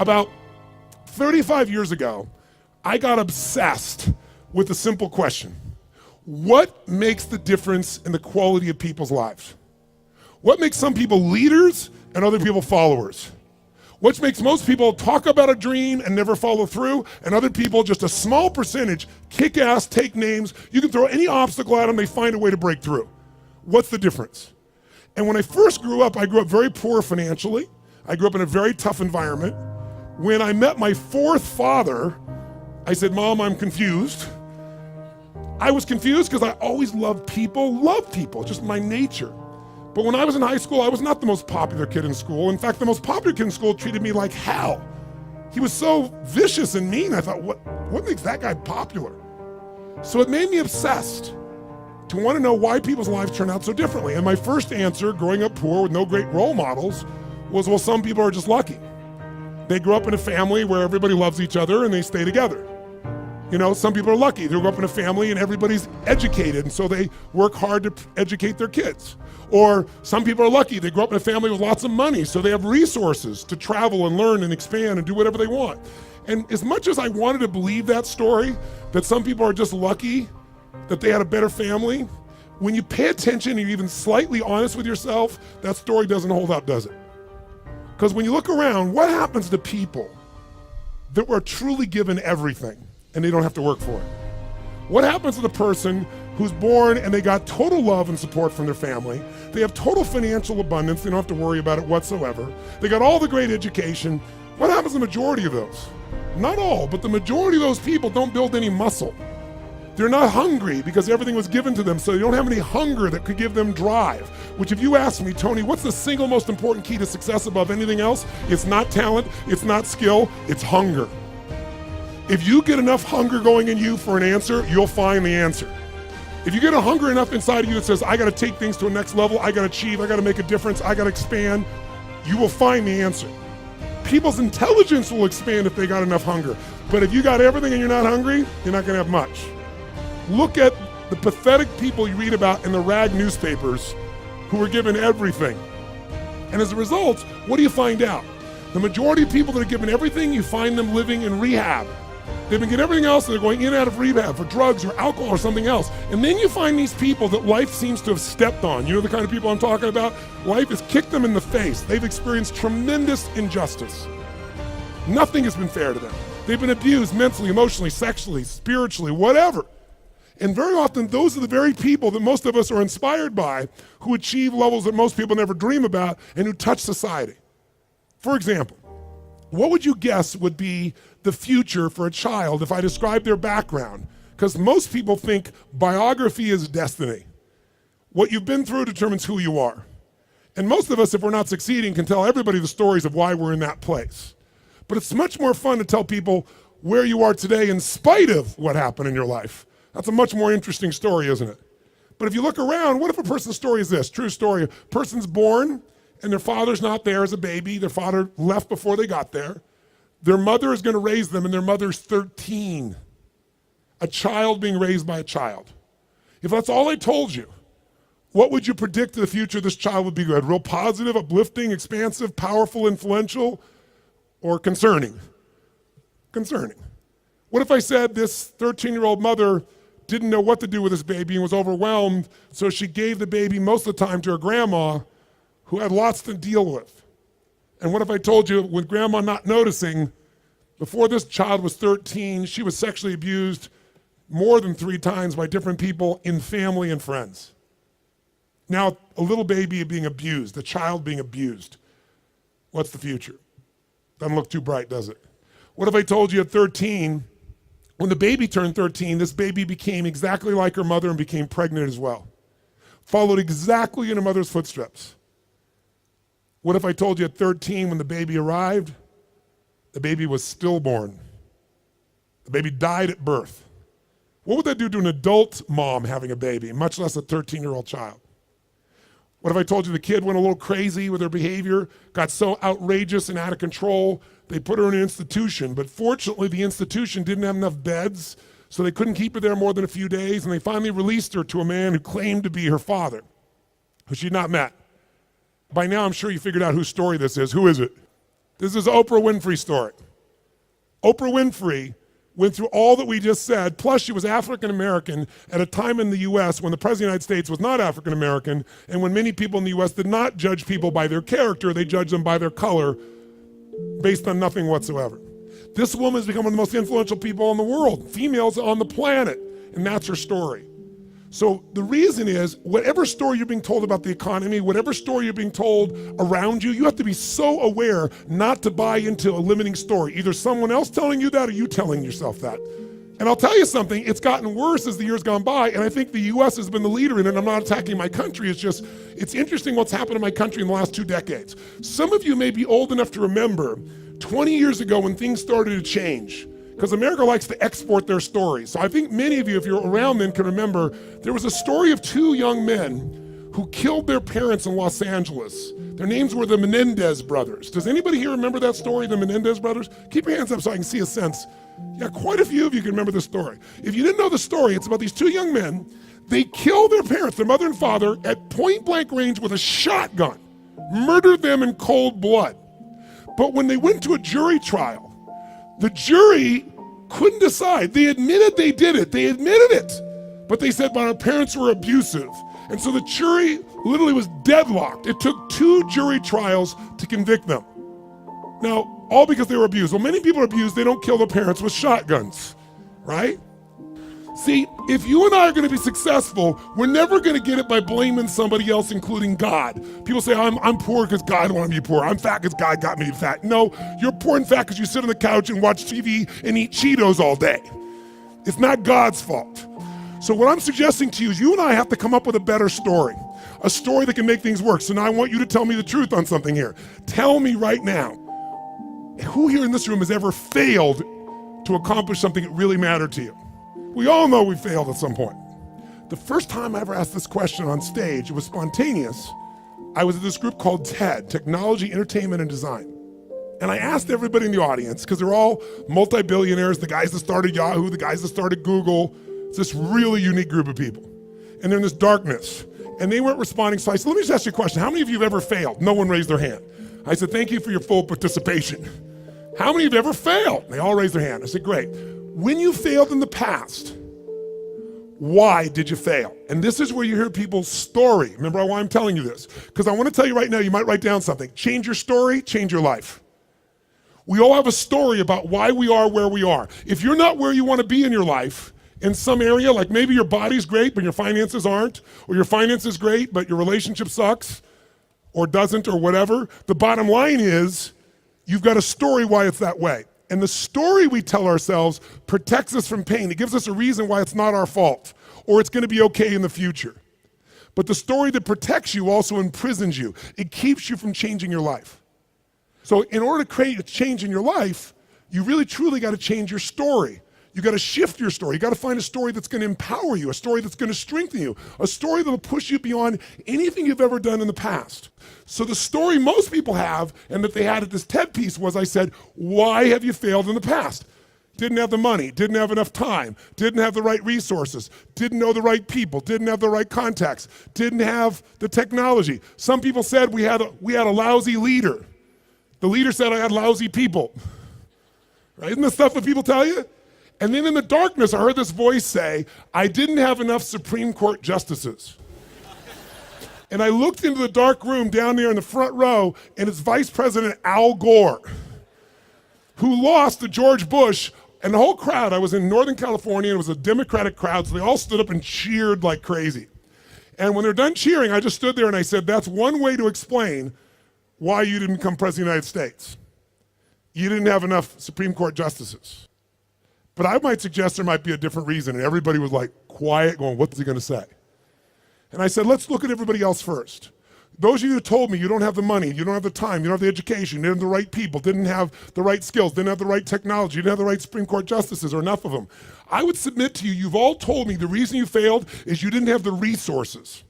About 35 years ago, I got obsessed with a simple question. What makes the difference in the quality of people's lives? What makes some people leaders and other people followers? What makes most people talk about a dream and never follow through, and other people, just a small percentage, kick ass, take names. You can throw any obstacle at them, they find a way to break through. What's the difference? And when I first grew up, I grew up very poor financially. I grew up in a very tough environment. When I met my fourth father, I said, Mom, I'm confused. I was confused because I always loved people, just my nature. But when I was in high school, I was not the most popular kid in school. In fact, the most popular kid in school treated me like hell. He was so vicious and mean. I thought, what makes that guy popular? So it made me obsessed to want to know why people's lives turn out so differently. And my first answer, growing up poor with no great role models, was, well, some people are just lucky. They grew up in a family where everybody loves each other and they stay together. You know, some people are lucky. They grew up in a family and everybody's educated, and so they work hard to educate their kids. Or some people are lucky. They grew up in a family with lots of money, so they have resources to travel and learn and expand and do whatever they want. And as much as I wanted to believe that story, that some people are just lucky, that they had a better family, when you pay attention and you're even slightly honest with yourself, that story doesn't hold up, does it? Because when you look around, what happens to people that were truly given everything and they don't have to work for it? What happens to the person who's born and they got total love and support from their family? They have total financial abundance. They don't have to worry about it whatsoever. They got all the great education. What happens to the majority of those? Not all, but the majority of those people don't build any muscle. They're not hungry because everything was given to them, so they don't have any hunger that could give them drive. Which, if you ask me, Tony, what's the single most important key to success above anything else? It's not talent, it's not skill, it's hunger. If you get enough hunger going in you for an answer, you'll find the answer. If you get a hunger enough inside of you that says, I gotta take things to a next level, I gotta achieve, I gotta make a difference, I gotta expand, you will find the answer. People's intelligence will expand if they got enough hunger. But if you got everything and you're not hungry, you're not gonna have much. Look at the pathetic people you read about in the rag newspapers who were given everything. And as a result, what do you find out? The majority of people that are given everything, you find them living in rehab. They've been getting everything else and they're going in and out of rehab for drugs or alcohol or something else. And then you find these people that life seems to have stepped on. You know the kind of people I'm talking about? Life has kicked them in the face. They've experienced tremendous injustice. Nothing has been fair to them. They've been abused mentally, emotionally, sexually, spiritually, whatever. And very often, those are the very people that most of us are inspired by, who achieve levels that most people never dream about and who touch society. For example, what would you guess would be the future for a child if I described their background? Because most people think biography is destiny. What you've been through determines who you are. And most of us, if we're not succeeding, can tell everybody the stories of why we're in that place. But it's much more fun to tell people where you are today in spite of what happened in your life. That's a much more interesting story, isn't it? But if you look around, what if a person's story is this? True story. A person's born and their father's not there as a baby. Their father left before they got there. Their mother is going to raise them and their mother's 13. A child being raised by a child. If that's all I told you, what would you predict the future of this child would be good? Real positive, uplifting, expansive, powerful, influential, or concerning? Concerning. What if I said this 13-year-old mother didn't know what to do with this baby and was overwhelmed, so she gave the baby most of the time to her grandma, who had lots to deal with? And what if I told you, with grandma not noticing, before this child was 13, she was sexually abused more than 3 times by different people in family and friends? Now, a little baby being abused, a child being abused. What's the future? Doesn't look too bright, does it? What if I told you at 13, when the baby turned 13, this baby became exactly like her mother and became pregnant as well? Followed exactly in her mother's footsteps. What if I told you at 13, when the baby arrived, the baby was stillborn? The baby died at birth. What would that do to an adult mom having a baby, much less a 13-year-old child? What if I told you the kid went a little crazy with her behavior, got so outrageous and out of control, they put her in an institution, but fortunately the institution didn't have enough beds, so they couldn't keep her there more than a few days, and they finally released her to a man who claimed to be her father, who she'd not met. By now I'm sure you figured out whose story this is. Who is it? This is Oprah Winfrey's story. Oprah Winfrey went through all that we just said, plus she was African American at a time in the US when the President of the United States was not African American, and when many people in the US did not judge people by their character, they judged them by their color based on nothing whatsoever. This woman has become one of the most influential people in the world, females on the planet, and that's her story. So the reason is, whatever story you're being told about the economy, whatever story you're being told around you, you have to be so aware not to buy into a limiting story. Either someone else telling you that or you telling yourself that. And I'll tell you something, it's gotten worse as the years gone by, and I think the US has been the leader in it. I'm not attacking my country, it's interesting what's happened in my country in the last 2 decades. Some of you may be old enough to remember 20 years ago when things started to change, because America likes to export their stories. So I think many of you, if you're around then, can remember there was a story of 2 young men who killed their parents in Los Angeles. Their names were the Menendez brothers. Does anybody here remember that story, the Menendez brothers? Keep your hands up so I can see a sense. Yeah, quite a few of you can remember the story. If you didn't know the story, it's about these 2 young men. They killed their parents, their mother and father, at point blank range with a shotgun, murdered them in cold blood. But when they went to a jury trial, the jury couldn't decide. They admitted they did it. They admitted it. But they said, but our parents were abusive. And so the jury literally was deadlocked. It took 2 jury trials to convict them. Now, all because they were abused. Well, many people are abused. They don't kill their parents with shotguns, right? See, if you and I are going to be successful, we're never going to get it by blaming somebody else, including God. People say, I'm poor because God wanted me poor. I'm fat because God got me fat. No, you're poor and fat because you sit on the couch and watch TV and eat Cheetos all day. It's not God's fault. So what I'm suggesting to you is you and I have to come up with a better story, a story that can make things work. So now I want you to tell me the truth on something here. Tell me right now, who here in this room has ever failed to accomplish something that really mattered to you? We all know we failed at some point. The first time I ever asked this question on stage, it was spontaneous. I was at this group called TED, Technology, Entertainment, and Design. And I asked everybody in the audience, because they're all multi-billionaires, the guys that started Yahoo, the guys that started Google. It's this really unique group of people. And they're in this darkness. And they weren't responding, so I said, let me just ask you a question. How many of you have ever failed? No one raised their hand. I said, thank you for your full participation. How many of you have ever failed? They all raised their hand. I said, great. When you failed in the past, why did you fail? And this is where you hear people's story. Remember why I'm telling you this? Because I want to tell you right now, you might write down something. Change your story, change your life. We all have a story about why we are where we are. If you're not where you want to be in your life, in some area, like maybe your body's great, but your finances aren't, or your finances great, but your relationship sucks, or doesn't, or whatever, the bottom line is, you've got a story why it's that way. And the story we tell ourselves protects us from pain. It gives us a reason why it's not our fault, or it's going to be okay in the future. But the story that protects you also imprisons you. It keeps you from changing your life. So in order to create a change in your life, you really truly got to change your story. You got to shift your story. You got to find a story that's going to empower you, a story that's going to strengthen you, a story that'll push you beyond anything you've ever done in the past. So the story most people have, and that they had at this TED piece was, I said, why have you failed in the past? Didn't have the money, didn't have enough time, didn't have the right resources, didn't know the right people, didn't have the right contacts, didn't have the technology. Some people said we had a lousy leader. The leader said I had lousy people. Right? Isn't this stuff that people tell you? And then in the darkness, I heard this voice say, I didn't have enough Supreme Court justices. And I looked into the dark room down there in the front row, and it's Vice President Al Gore, who lost to George Bush, and the whole crowd, I was in Northern California, and it was a Democratic crowd, so they all stood up and cheered like crazy. And when they're done cheering, I just stood there and I said, that's one way to explain why you didn't become President of the United States. You didn't have enough Supreme Court justices. But I might suggest there might be a different reason. And everybody was like quiet, going, what's he going to say? And I said, let's look at everybody else first. Those of you who told me you don't have the money, you don't have the time, you don't have the education, you didn't have the right people, didn't have the right skills, didn't have the right technology, you didn't have the right Supreme Court justices, or enough of them. I would submit to you, you've all told me the reason you failed is you didn't have the resources.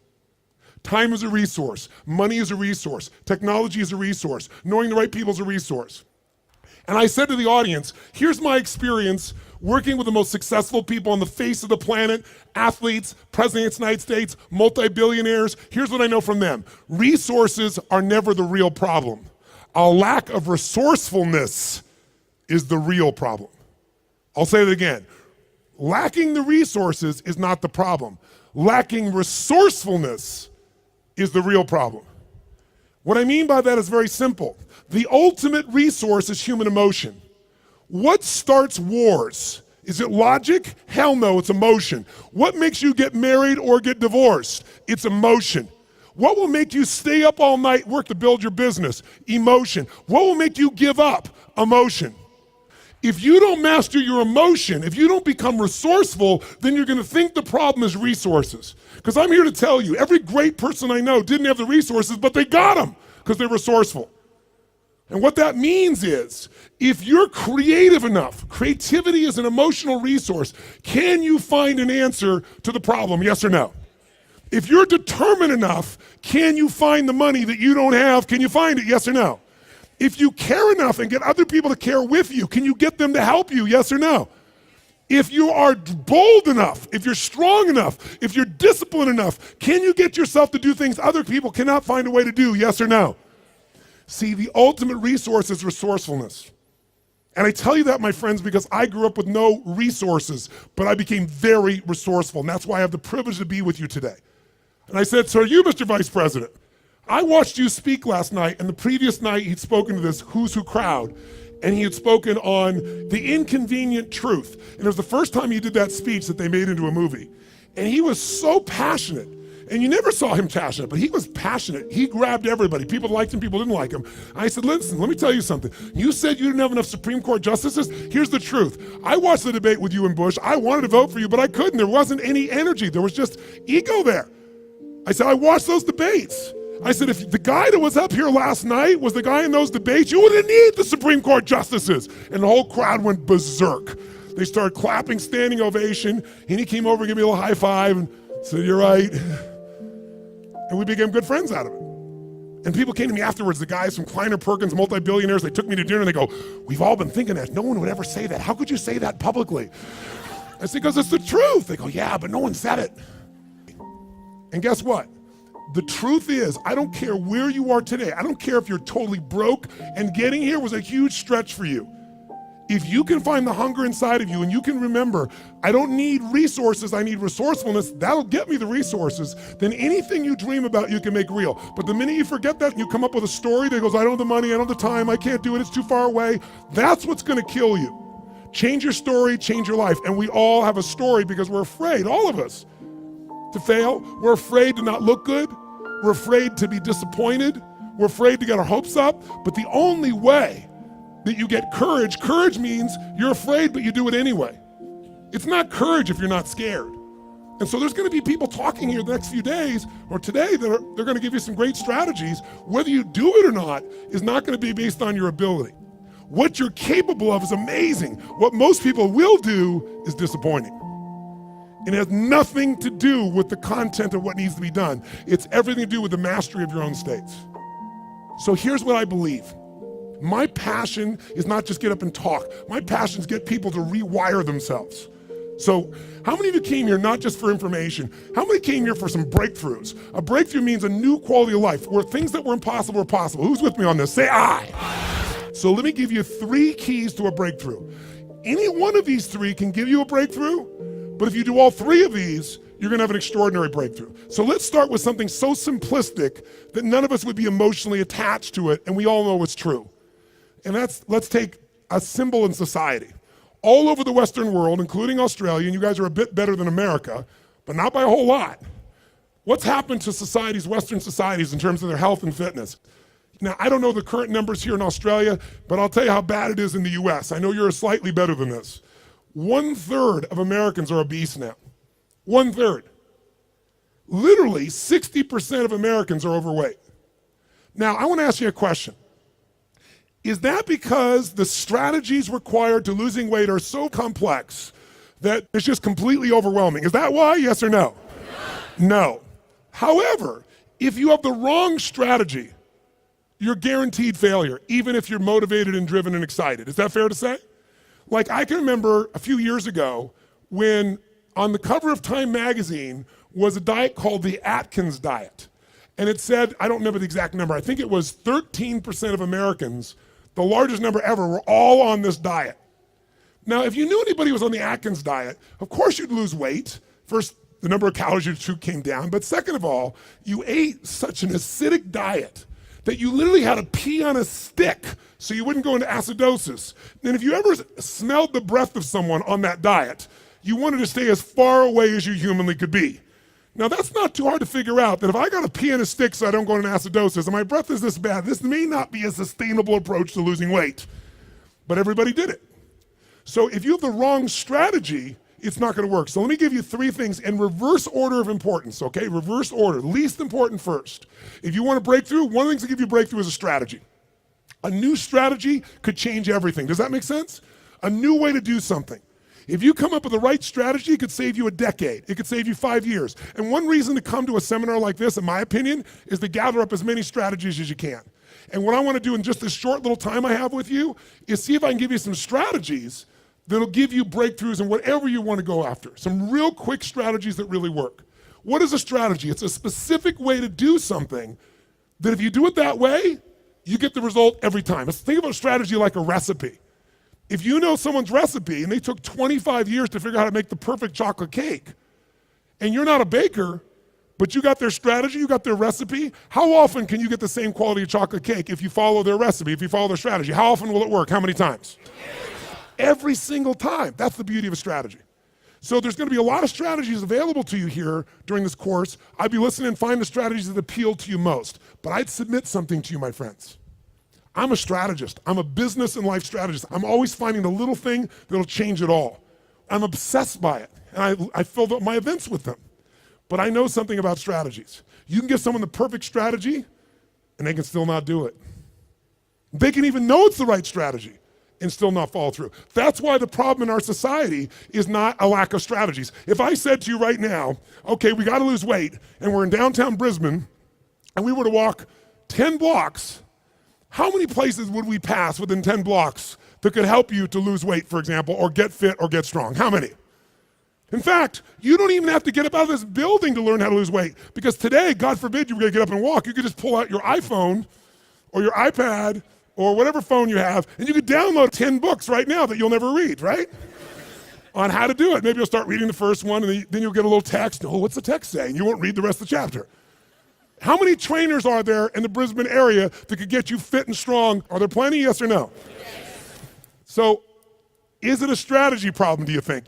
Time is a resource. Money is a resource. Technology is a resource. Knowing the right people is a resource. And I said to the audience, here's my experience working with the most successful people on the face of the planet, athletes, presidents of the United States, multi-billionaires. Here's what I know from them. Resources are never the real problem. A lack of resourcefulness is the real problem. I'll say it again. Lacking the resources is not the problem. Lacking resourcefulness is the real problem. What I mean by that is very simple. The ultimate resource is human emotion. What starts wars? Is it logic? Hell no, it's emotion. What makes you get married or get divorced? It's emotion. What will make you stay up all night, work to build your business? Emotion. What will make you give up? Emotion. If you don't master your emotion, if you don't become resourceful, then you're gonna think the problem is resources. Because I'm here to tell you, every great person I know didn't have the resources, but they got them because they're resourceful. And what that means is, if you're creative enough, creativity is an emotional resource, can you find an answer to the problem, yes or no? If you're determined enough, can you find the money that you don't have? Can you find it, yes or no? If you care enough and get other people to care with you, can you get them to help you, yes or no? If you are bold enough, if you're strong enough, if you're disciplined enough, can you get yourself to do things other people cannot find a way to do, yes or no? See, the ultimate resource is resourcefulness. And I tell you that, my friends, because I grew up with no resources, but I became very resourceful, and that's why I have the privilege to be with you today. And I said, so are you, Mr. Vice President? I watched you speak last night, and the previous night he'd spoken to this Who's Who crowd, and he had spoken on the inconvenient truth. And it was the first time he did that speech that they made into a movie. And he was so passionate. And you never saw him passionate, but he was passionate. He grabbed everybody. People liked him, people didn't like him. I said, listen, let me tell you something. You said you didn't have enough Supreme Court justices? Here's the truth. I watched the debate with you and Bush. I wanted to vote for you, but I couldn't. There wasn't any energy. There was just ego there. I said, I watched those debates. I said, if the guy that was up here last night was the guy in those debates, you wouldn't need the Supreme Court justices. And the whole crowd went berserk. They started clapping, standing ovation, and he came over and gave me a little high five and said, you're right. And we became good friends out of it. And people came to me afterwards, the guys from Kleiner Perkins, multi-billionaires, they took me to dinner and they go, we've all been thinking that. No one would ever say that. How could you say that publicly? I said, because it's the truth. They go, yeah, but no one said it. And guess what? The truth is, I don't care where you are today. I don't care if you're totally broke and getting here was a huge stretch for you. If you can find the hunger inside of you and you can remember, I don't need resources, I need resourcefulness, that'll get me the resources, then anything you dream about you can make real. But the minute you forget that and you come up with a story that goes, I don't have the money, I don't have the time, I can't do it, it's too far away, that's what's gonna kill you. Change your story, change your life. And we all have a story because we're afraid, all of us, to fail. We're afraid to not look good. We're afraid to be disappointed. We're afraid to get our hopes up. But the only way that you get courage, courage means you're afraid, but you do it anyway. It's not courage if you're not scared. And so there's gonna be people talking here the next few days or today that they're gonna give you some great strategies. Whether you do it or not is not gonna be based on your ability. What you're capable of is amazing. What most people will do is disappointing. It has nothing to do with the content of what needs to be done. It's everything to do with the mastery of your own states. So here's what I believe. My passion is not just get up and talk. My passion is get people to rewire themselves. So how many of you came here not just for information? How many came here for some breakthroughs? A breakthrough means a new quality of life where things that were impossible are possible. Who's with me on this? Say aye. So let me give you 3 keys to a breakthrough. Any one of these 3 can give you a breakthrough, but if you do all 3 of these, you're gonna have an extraordinary breakthrough. So let's start with something so simplistic that none of us would be emotionally attached to it, and we all know it's true. And let's take a symbol in society. All over the Western world, including Australia, and you guys are a bit better than America, but not by a whole lot. What's happened to societies, Western societies, in terms of their health and fitness? Now, I don't know the current numbers here in Australia, but I'll tell you how bad it is in the US. I know you're slightly better than this. 1/3 of Americans are obese now. 1/3. Literally 60% of Americans are overweight. Now, I wanna ask you a question. Is that because the strategies required to losing weight are so complex that it's just completely overwhelming? Is that why, yes or no? No. However, if you have the wrong strategy, you're guaranteed failure, even if you're motivated and driven and excited. Is that fair to say? Like, I can remember a few years ago when on the cover of Time magazine was a diet called the Atkins diet. And it said, I don't remember the exact number, I think it was 13% of Americans, the largest number ever, were all on this diet. Now, if you knew anybody who was on the Atkins diet, of course you'd lose weight. First, the number of calories you took came down, but second of all, you ate such an acidic diet that you literally had to pee on a stick so you wouldn't go into acidosis. And if you ever smelled the breath of someone on that diet, you wanted to stay as far away as you humanly could be. Now, that's not too hard to figure out, that if I got to pee on a stick so I don't go into acidosis and my breath is this bad, this may not be a sustainable approach to losing weight. But everybody did it. So if you have the wrong strategy, it's not going to work. So let me give you 3 things in reverse order of importance, okay? Reverse order, least important first. If you want a breakthrough, one of the things that give you a breakthrough is a strategy. A new strategy could change everything. Does that make sense? A new way to do something. If you come up with the right strategy, it could save you a decade. It could save you 5 years. And one reason to come to a seminar like this, in my opinion, is to gather up as many strategies as you can. And what I want to do in just this short little time I have with you is see if I can give you some strategies that'll give you breakthroughs in whatever you want to go after. Some real quick strategies that really work. What is a strategy? It's a specific way to do something that if you do it that way, you get the result every time. Let's think about strategy like a recipe. If you know someone's recipe and they took 25 years to figure out how to make the perfect chocolate cake, and you're not a baker, but you got their strategy, you got their recipe, how often can you get the same quality of chocolate cake if you follow their recipe, if you follow their strategy? How often will it work? How many times? Every single time. That's the beauty of a strategy. So there's going to be a lot of strategies available to you here during this course. I'd be listening and find the strategies that appeal to you most. But I'd submit something to you, my friends. I'm a strategist. I'm a business and life strategist. I'm always finding the little thing that'll change it all. I'm obsessed by it. And I filled up my events with them. But I know something about strategies. You can give someone the perfect strategy, and they can still not do it. They can even know it's the right strategy and still not follow through. That's why the problem in our society is not a lack of strategies. If I said to you right now, okay, we gotta lose weight, and we're in downtown Brisbane, and we were to walk 10 blocks, how many places would we pass within 10 blocks that could help you to lose weight, for example, or get fit or get strong? How many? In fact, you don't even have to get up out of this building to learn how to lose weight, because today, God forbid you were gonna get up and walk, you could just pull out your iPhone or your iPad or whatever phone you have, and you could download 10 books right now that you'll never read, right? On how to do it. Maybe you'll start reading the first one, and then you'll get a little text. Oh, what's the text say? And you won't read the rest of the chapter. How many trainers are there in the Brisbane area that could get you fit and strong? Are there plenty, yes or no? Yes. So, is it a strategy problem, do you think?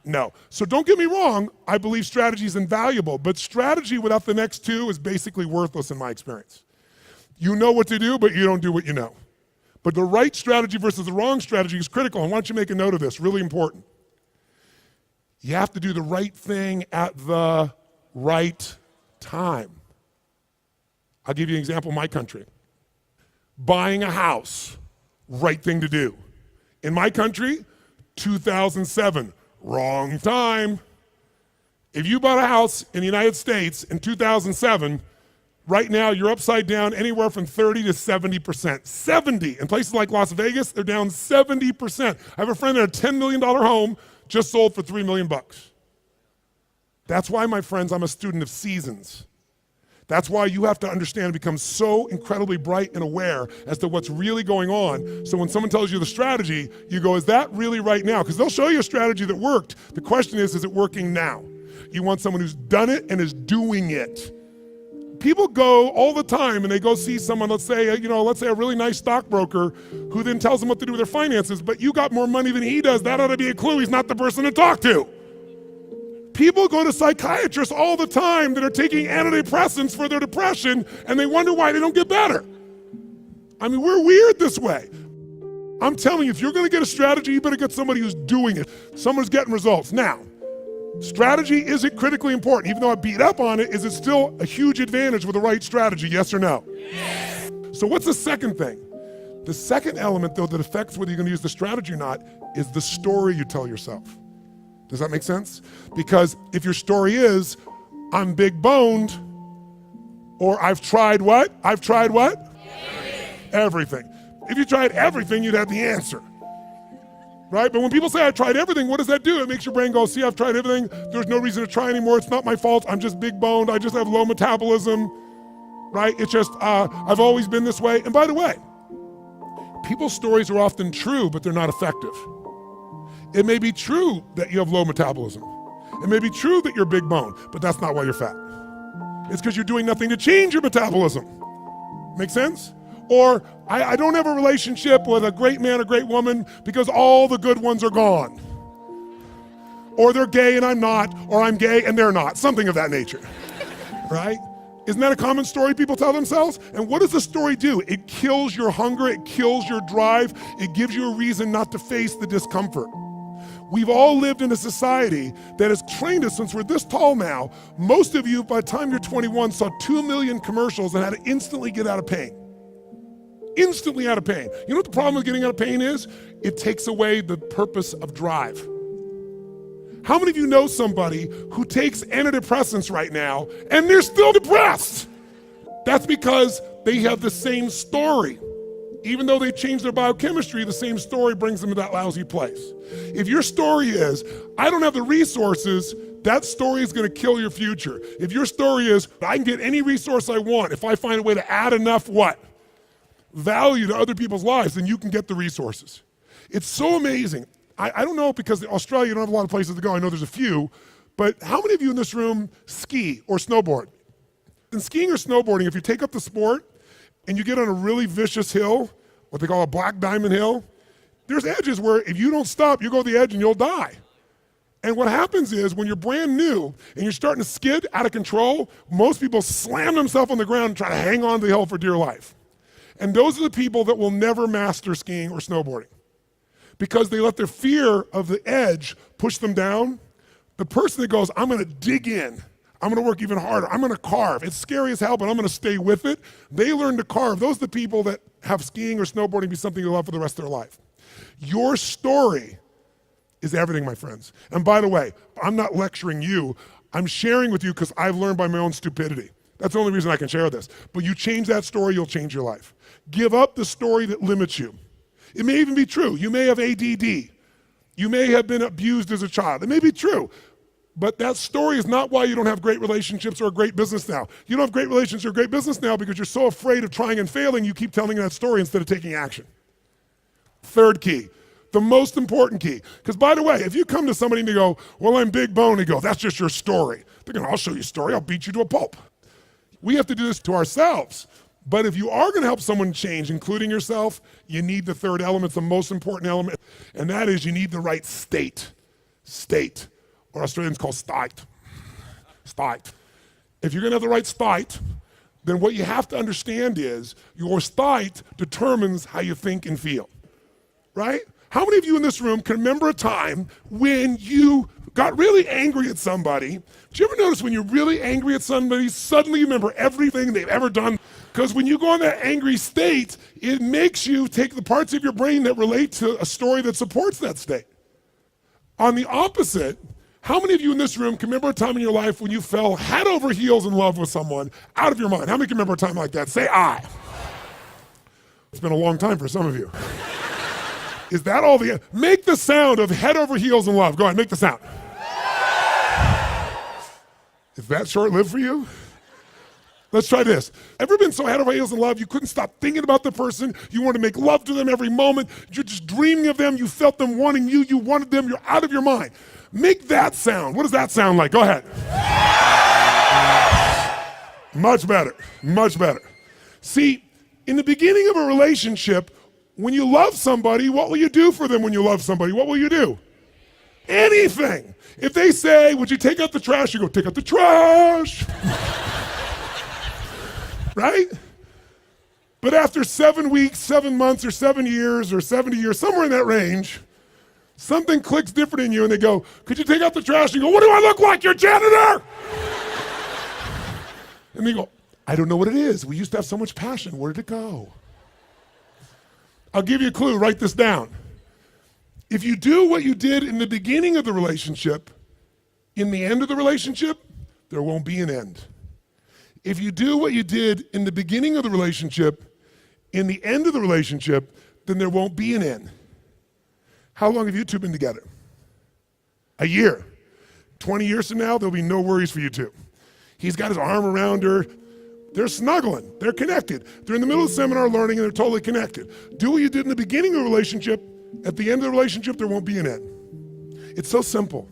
No. So don't get me wrong, I believe strategy is invaluable, but strategy without the next 2 is basically worthless in my experience. You know what to do, but you don't do what you know. But the right strategy versus the wrong strategy is critical. And why don't you make a note of this, really important. You have to do the right thing at the right time. I'll give you an example in my country. Buying a house, right thing to do. In my country, 2007, wrong time. If you bought a house in the United States in 2007, right now, you're upside down anywhere from 30 to 70%. 70. In places like Las Vegas, they're down 70%. I have a friend that had a $10 million home just sold for $3 million. That's why, my friends, I'm a student of seasons. That's why you have to understand and become so incredibly bright and aware as to what's really going on. So when someone tells you the strategy, you go, is that really right now? Because they'll show you a strategy that worked. The question is it working now? You want someone who's done it and is doing it. People go all the time and they go see someone, let's say a really nice stockbroker who then tells them what to do with their finances, but you got more money than he does. That ought to be a clue he's not the person to talk to. People go to psychiatrists all the time that are taking antidepressants for their depression, and they wonder why they don't get better. I mean, we're weird this way. I'm telling you, if you're gonna get a strategy, you better get somebody who's doing it, someone who's getting results. Now, strategy isn't critically important. Even though I beat up on it, is it still a huge advantage with the right strategy, yes or no? Yes. So what's the second thing? The second element, though, that affects whether you're gonna use the strategy or not is the story you tell yourself. Does that make sense? Because if your story is, I'm big boned, or I've tried what? I've tried what? Everything. If you tried everything, you'd have the answer. Right? But when people say I tried everything, what does that do? It makes your brain go, see, I've tried everything. There's no reason to try anymore. It's not my fault. I'm just big boned. I just have low metabolism. right? It's just, I've always been this way. And by the way, people's stories are often true, but they're not effective. It may be true that you have low metabolism. It may be true that you're big bone, but that's not why you're fat. It's because you're doing nothing to change your metabolism. Make sense? Or I don't have a relationship with a great man or great woman because all the good ones are gone. Or they're gay and I'm not, or I'm gay and they're not, something of that nature, right? Isn't that a common story people tell themselves? And what does the story do? It kills your hunger, it kills your drive, it gives you a reason not to face the discomfort. We've all lived in a society that has trained us since we're this tall now. Most of you, by the time you're 21, saw 2 million commercials and had to instantly get out of pain. Instantly out of pain. You know what the problem with getting out of pain is? It takes away the purpose of drive. How many of you know somebody who takes antidepressants right now and they're still depressed? That's because they have the same story. Even though they changed their biochemistry, the same story brings them to that lousy place. If your story is, I don't have the resources, that story is gonna kill your future. If your story is, I can get any resource I want, if I find a way to add enough what? Value to other people's lives, then you can get the resources. It's so amazing. I don't know, because in Australia, you don't have a lot of places to go. I know there's a few, but how many of you in this room ski or snowboard? In skiing or snowboarding, if you take up the sport and you get on a really vicious hill, what they call a black diamond hill, there's edges where if you don't stop, you go to the edge and you'll die. And what happens is when you're brand new and you're starting to skid out of control, most people slam themselves on the ground and try to hang on to the hill for dear life. And those are the people that will never master skiing or snowboarding, because they let their fear of the edge push them down. The person that goes, I'm gonna dig in, I'm gonna work even harder, I'm gonna carve. It's scary as hell, but I'm gonna stay with it. They learn to carve. Those are the people that have skiing or snowboarding be something they love for the rest of their life. Your story is everything, my friends. And by the way, I'm not lecturing you, I'm sharing with you because I've learned by my own stupidity. That's the only reason I can share this. But you change that story, you'll change your life. Give up the story that limits you. It may even be true. You may have ADD. You may have been abused as a child. It may be true. But that story is not why you don't have great relationships or a great business now. You don't have great relationships or great business now because you're so afraid of trying and failing, you keep telling that story instead of taking action. Third key, the most important key. Because by the way, if you come to somebody and you go, well, I'm big bone, and you go, that's just your story. They're going, I'll show you a story, I'll beat you to a pulp. We have to do this to ourselves. But if you are gonna help someone change, including yourself, you need the third element, it's the most important element, and that is you need the right state. State, or Australians call state. State. If you're gonna have the right state, then what you have to understand is your state determines how you think and feel, right? How many of you in this room can remember a time when you got really angry at somebody? Do you ever notice when you're really angry at somebody, suddenly you remember everything they've ever done? Because when you go in that angry state, it makes you take the parts of your brain that relate to a story that supports that state. On the opposite, how many of you in this room can remember a time in your life when you fell head over heels in love with someone out of your mind? How many can remember a time like that? Say I. It's been a long time for some of you. Is that all the, make the sound of head over heels in love. Go ahead, make the sound. Is that short-lived for you? Let's try this. Ever been so head over heels in love you couldn't stop thinking about the person, you wanted to make love to them every moment, you're just dreaming of them, you felt them wanting you, you wanted them, you're out of your mind. Make that sound. What does that sound like? Go ahead. Much better, much better. See, in the beginning of a relationship, when you love somebody, what will you do for them when you love somebody? What will you do? Anything. If they say, would you take out the trash? You go, take out the trash. Right? But after 7 weeks, 7 months, or 7 years, or 70 years, somewhere in that range, something clicks different in you and they go, could you take out the trash? You go, what do I look like, your janitor? And they go, I don't know what it is. We used to have so much passion. Where did it go? I'll give you a clue, write this down. If you do what you did in the beginning of the relationship, in the end of the relationship, there won't be an end. If you do what you did in the beginning of the relationship, in the end of the relationship, then there won't be an end. How long have you two been together? A year. 20 years from now, there'll be no worries for you two. He's got his arm around her. They're snuggling, they're connected. They're in the middle of the seminar learning and they're totally connected. Do what you did in the beginning of the relationship, at the end of the relationship, there won't be an end. It's so simple.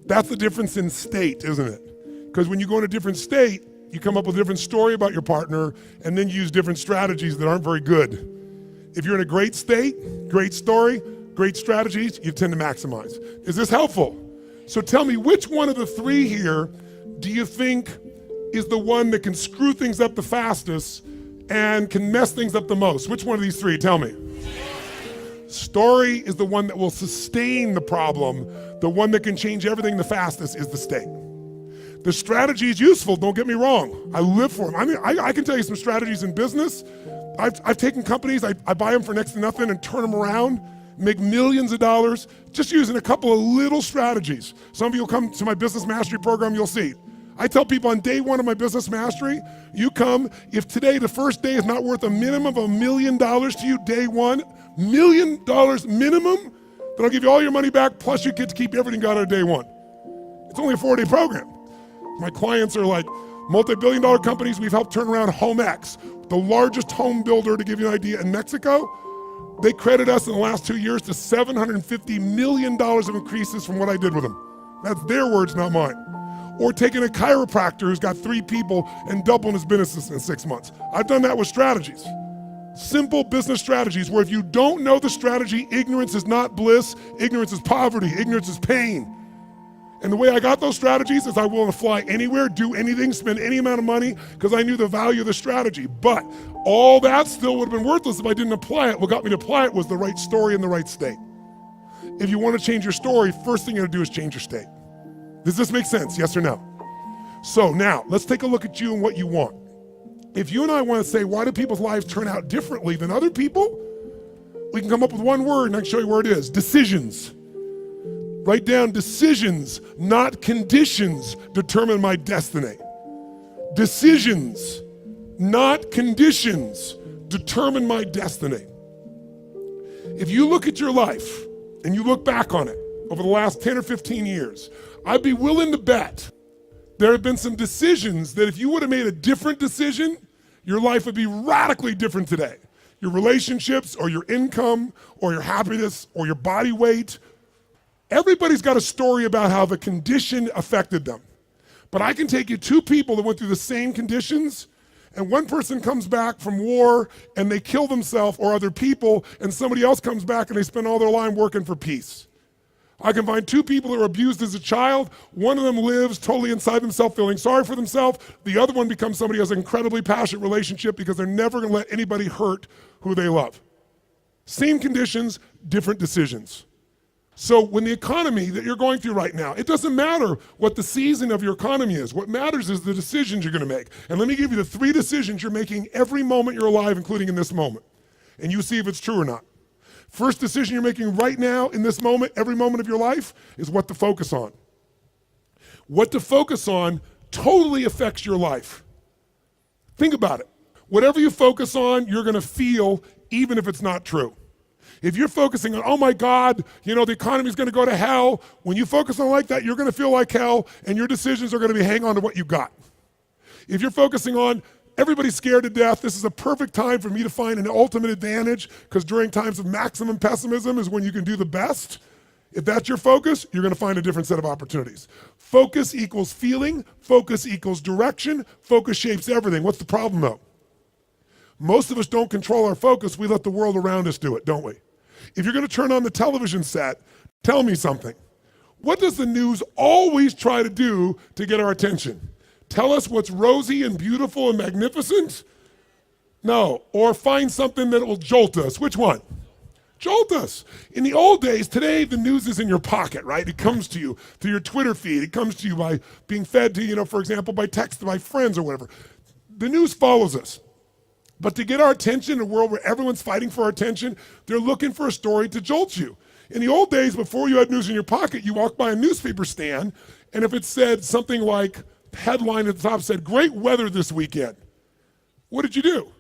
That's the difference in state, isn't it? Because when you go in a different state, you come up with a different story about your partner and then you use different strategies that aren't very good. If you're in a great state, great story, great strategies, you tend to maximize. Is this helpful? So tell me, which one of the three here do you think is the one that can screw things up the fastest and can mess things up the most? Which one of these three? Tell me. Story is the one that will sustain the problem. The one that can change everything the fastest is the state. The strategy is useful, don't get me wrong. I live for them. I mean, I can tell you some strategies in business. I've taken companies, I buy them for next to nothing and turn them around, make millions of dollars, just using a couple of little strategies. Some of you will come to my business mastery program, you'll see. I tell people on day one of my business mastery, you come, if today, the first day is not worth a minimum of $1 million to you, day one, $1 million minimum, then I'll give you all your money back, plus you get to keep everything got on day one. It's only a 4-day program. My clients are like multi-billion-dollar companies. We've helped turn around HomeX, the largest home builder, to give you an idea, in Mexico. They credit us in the last 2 years to $750 million of increases from what I did with them. That's their words, not mine. Or taking a chiropractor who's got 3 people and doubling his business in 6 months. I've done that with strategies. Simple business strategies where if you don't know the strategy, ignorance is not bliss, ignorance is poverty, ignorance is pain. And the way I got those strategies is I willing to fly anywhere, do anything, spend any amount of money because I knew the value of the strategy. But all that still would have been worthless if I didn't apply it. What got me to apply it was the right story in the right state. If you want to change your story, first thing you gotta do is change your state. Does this make sense, yes or no? So now, let's take a look at you and what you want. If you and I want to say, why do people's lives turn out differently than other people? We can come up with one word and I can show you where it is. Decisions. Write down decisions, not conditions, determine my destiny. Decisions, not conditions, determine my destiny. If you look at your life and you look back on it over the last 10 or 15 years, I'd be willing to bet there have been some decisions that if you would have made a different decision, your life would be radically different today. Your relationships or your income or your happiness or your body weight. Everybody's got a story about how the condition affected them. But I can take you 2 people that went through the same conditions, and one person comes back from war and they kill themselves or other people, and somebody else comes back and they spend all their life working for peace. I can find 2 people that were abused as a child. One of them lives totally inside themselves, feeling sorry for themselves. The other one becomes somebody who has an incredibly passionate relationship because they're never gonna let anybody hurt who they love. Same conditions, different decisions. So when the economy that you're going through right now, it doesn't matter what the season of your economy is. What matters is the decisions you're gonna make. And let me give you the 3 decisions you're making every moment you're alive, including in this moment. And you see if it's true or not. First decision you're making right now, in this moment, every moment of your life, is what to focus on. What to focus on totally affects your life. Think about it. Whatever you focus on, you're gonna feel, even if it's not true. If you're focusing on, oh my God, you know, the economy's gonna go to hell, when you focus on like that, you're gonna feel like hell, and your decisions are gonna be hang on to what you got. If you're focusing on, everybody's scared to death, this is a perfect time for me to find an ultimate advantage, because during times of maximum pessimism is when you can do the best. If that's your focus, you're gonna find a different set of opportunities. Focus equals feeling, focus equals direction, focus shapes everything. What's the problem though? Most of us don't control our focus, we let the world around us do it, don't we? If you're gonna turn on the television set, tell me something. What does the news always try to do to get our attention? Tell us what's rosy and beautiful and magnificent? No, or find something that will jolt us. Which one? Jolt us. In the old days, today the news is in your pocket, right? It comes to you through your Twitter feed. It comes to you by being fed to, you know, for example, by text by friends or whatever. The news follows us. But to get our attention in a world where everyone's fighting for our attention, they're looking for a story to jolt you. In the old days, before you had news in your pocket, you walked by a newspaper stand, and if it said something like, headline at the top said, great weather this weekend, what did you do?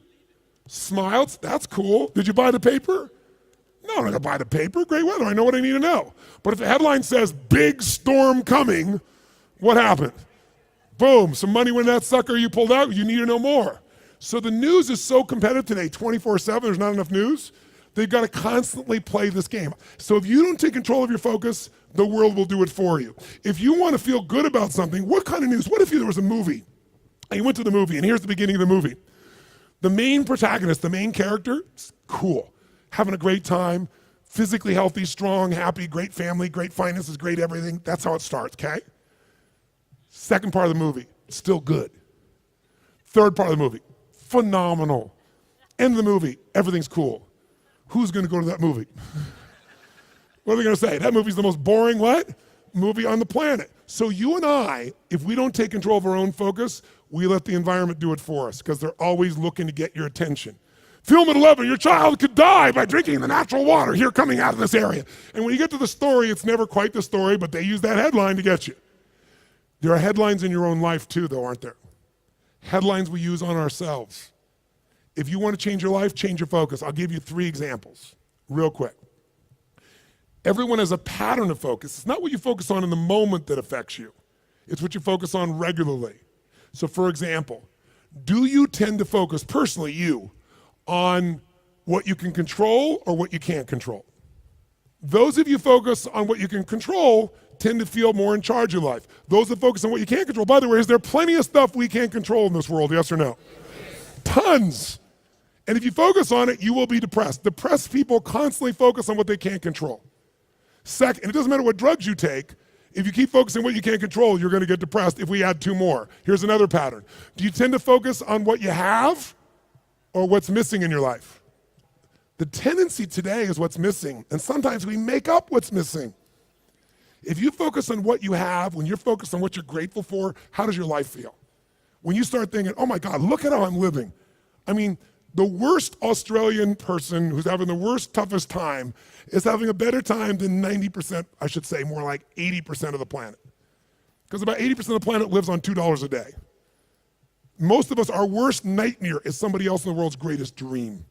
Smiled, that's cool. Did you buy the paper? No, I'm not gonna buy the paper, great weather, I know what I need to know. But if the headline says, big storm coming, what happened? Boom, some money went in that sucker, you pulled out, you need to know more. So the news is so competitive today, 24/7, there's not enough news. They've got to constantly play this game. So if you don't take control of your focus, the world will do it for you. If you want to feel good about something, what kind of news? What if there was a movie, and you went to the movie, and here's the beginning of the movie. The main protagonist, the main character, is cool, having a great time, physically healthy, strong, happy, great family, great finances, great everything. That's how it starts, okay? Second part of the movie, still good. Third part of the movie, phenomenal. End of the movie, everything's cool. Who's gonna go to that movie? What are they gonna say? That movie's the most boring what? Movie on the planet. So you and I, if we don't take control of our own focus, we let the environment do it for us because they're always looking to get your attention. Film at 11, your child could die by drinking the natural water here coming out of this area. And when you get to the story, it's never quite the story, but they use that headline to get you. There are headlines in your own life too, though, aren't there? Headlines we use on ourselves. If you want to change your life, change your focus. I'll give you 3 examples real quick. Everyone has a pattern of focus. It's not what you focus on in the moment that affects you. It's what you focus on regularly. So for example, do you tend to focus, personally you, on what you can control or what you can't control? Those of you focus on what you can control tend to feel more in charge of life. Those that focus on what you can't control, by the way, is there plenty of stuff we can't control in this world, yes or no? Tons. And if you focus on it, you will be depressed. Depressed people constantly focus on what they can't control. Second, and it doesn't matter what drugs you take, if you keep focusing on what you can't control, you're gonna get depressed if we add 2 more. Here's another pattern. Do you tend to focus on what you have or what's missing in your life? The tendency today is what's missing, and sometimes we make up what's missing. If you focus on what you have, when you're focused on what you're grateful for, how does your life feel? When you start thinking, oh my God, look at how I'm living. I mean, the worst Australian person who's having the worst, toughest time is having a better time than 90%, I should say more like 80% of the planet. Because about 80% of the planet lives on $2 a day. Most of us, our worst nightmare is somebody else in the world's greatest dream.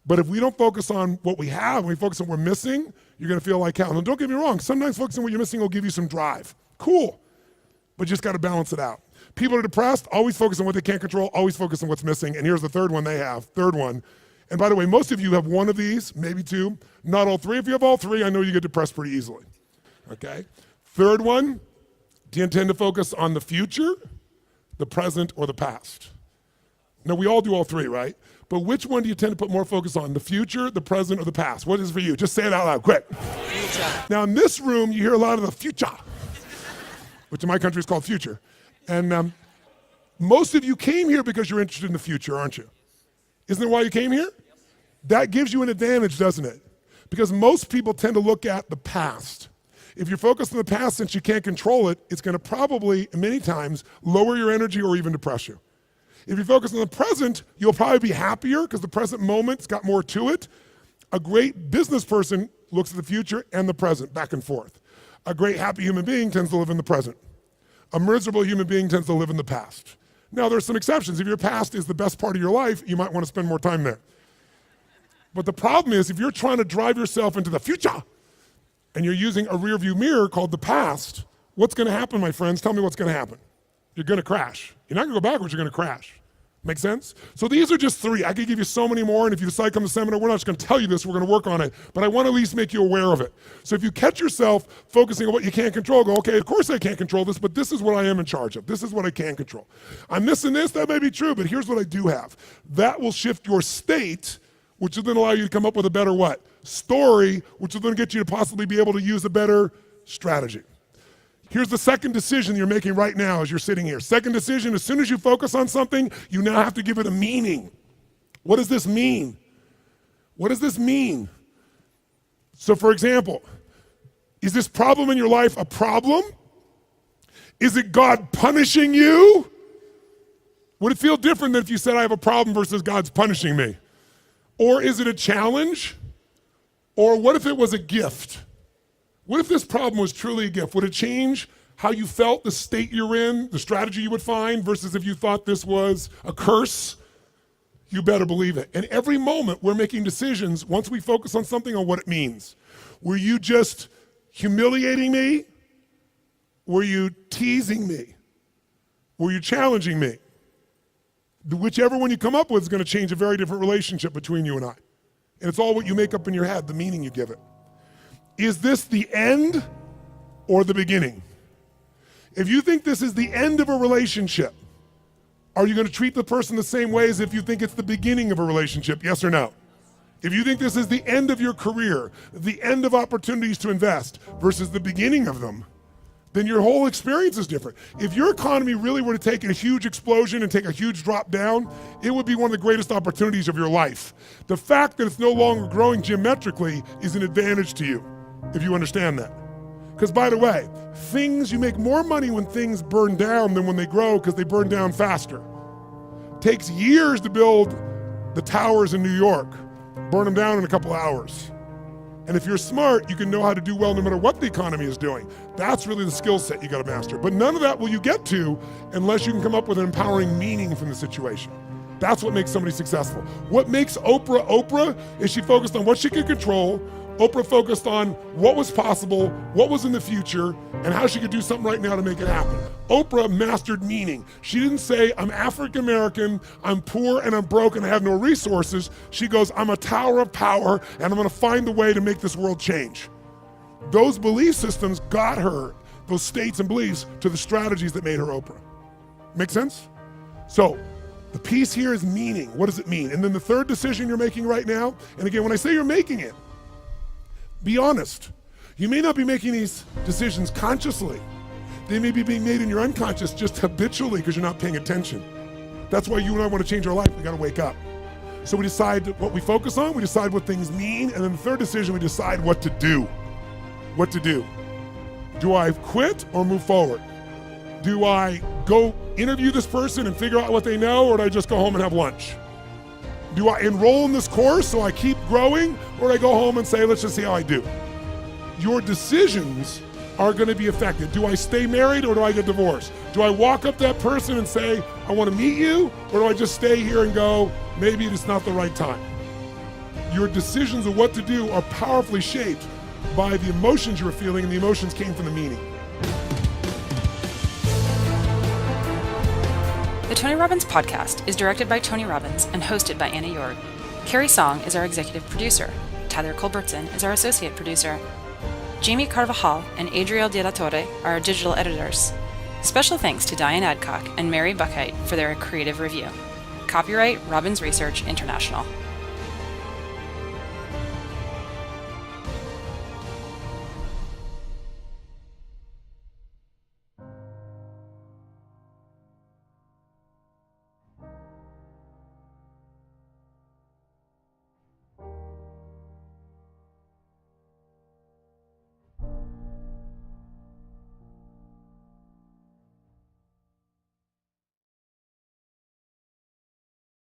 But if we don't focus on what we have, and we focus on what we're missing, you're gonna feel like hell. And don't get me wrong, sometimes focusing on what you're missing will give you some drive. Cool, but you just gotta balance it out. People are depressed, always focus on what they can't control, always focus on what's missing, and here's the third one they have, third one. And by the way, most of you have one of these, maybe 2, not all 3. If you have all 3, I know you get depressed pretty easily, okay? Third one, do you intend to focus on the future, the present, or the past? Now, we all do all 3, right? But which one do you tend to put more focus on, the future, the present, or the past? What is it for you? Just say it out loud, quick. Future. Now, in this room, you hear a lot of the future, which in my country is called future. And most of you came here because you're interested in the future, aren't you? Isn't that why you came here? That gives you an advantage, doesn't it? Because most people tend to look at the past. If you're focused on the past, since you can't control it, it's gonna probably, many times, lower your energy or even depress you. If you focus on the present, you'll probably be happier because the present moment's got more to it. A great business person looks at the future and the present, back and forth. A great happy human being tends to live in the present. A miserable human being tends to live in the past. Now, there's some exceptions. If your past is the best part of your life, you might want to spend more time there. But the problem is, if you're trying to drive yourself into the future and you're using a rear view mirror called the past, what's gonna happen, my friends? Tell me what's gonna happen. You're gonna crash. You're not gonna go backwards, you're gonna crash. Make sense? So these are just 3. I could give you so many more, and if you decide to come to the seminar, we're not just gonna tell you this, we're gonna work on it, but I wanna at least make you aware of it. So if you catch yourself focusing on what you can't control, go, okay, of course I can't control this, but this is what I am in charge of. This is what I can control. I'm missing this, that may be true, but here's what I do have. That will shift your state, which will then allow you to come up with a better what? Story, which will then get you to possibly be able to use a better strategy. Here's the second decision you're making right now as you're sitting here. Second decision, as soon as you focus on something, you now have to give it a meaning. What does this mean? What does this mean? So for example, is this problem in your life a problem? Is it God punishing you? Would it feel different than if you said I have a problem versus God's punishing me? Or is it a challenge? Or what if it was a gift? What if this problem was truly a gift? Would it change how you felt, the state you're in, the strategy you would find, versus if you thought this was a curse? You better believe it. And every moment we're making decisions once we focus on something, on what it means. Were you just humiliating me? Were you teasing me? or you're challenging me. Whichever one you come up with is going to change a very different relationship between you and I. And it's all what you make up in your head, the meaning you give it. Is this the end or the beginning? If you think this is the end of a relationship, are you going to treat the person the same way as if you think it's the beginning of a relationship? Yes or no? If you think this is the end of your career, the end of opportunities to invest versus the beginning of them, then your whole experience is different. If your economy really were to take a huge explosion and take a huge drop down, it would be one of the greatest opportunities of your life. The fact that it's no longer growing geometrically is an advantage to you, if you understand that. Because by the way, you make more money when things burn down than when they grow because they burn down faster. It takes years to build the towers in New York. Burn them down in a couple hours. And if you're smart, you can know how to do well no matter what the economy is doing. That's really the skill set you gotta master. But none of that will you get to unless you can come up with an empowering meaning from the situation. That's what makes somebody successful. What makes Oprah Oprah is she focused on what she could control. Oprah focused on what was possible, what was in the future, and how she could do something right now to make it happen. Oprah mastered meaning. She didn't say, I'm African American, I'm poor and I'm broke and I have no resources. She goes, I'm a tower of power and I'm gonna find a way to make this world change. Those belief systems got her, those states and beliefs, to the strategies that made her Oprah. Make sense? So, the piece here is meaning. What does it mean? And then the third decision you're making right now, and again, when I say you're making it, be honest. You may not be making these decisions consciously. They may be being made in your unconscious just habitually because you're not paying attention. That's why you and I want to change our life. We got to wake up. So we decide what we focus on, we decide what things mean, and then the third decision, we decide what to do. What to do. Do I quit or move forward? Do I go interview this person and figure out what they know, or do I just go home and have lunch? Do I enroll in this course so I keep growing, or do I go home and say, let's just see how I do? Your decisions are going to be affected. Do I stay married or do I get divorced? Do I walk up to that person and say, I want to meet you, or do I just stay here and go, maybe it's not the right time? Your decisions of what to do are powerfully shaped by the emotions you're feeling, and the emotions came from the meaning. The Tony Robbins podcast is directed by Tony Robbins and hosted by Anna Yord. Carrie Song is our executive producer. Tyler Culbertson is our associate producer. Jamie Carvajal and Adriel De La Torre are our digital editors. Special thanks to Diane Adcock and Mary Buckheit for their creative review. Copyright Robbins Research International.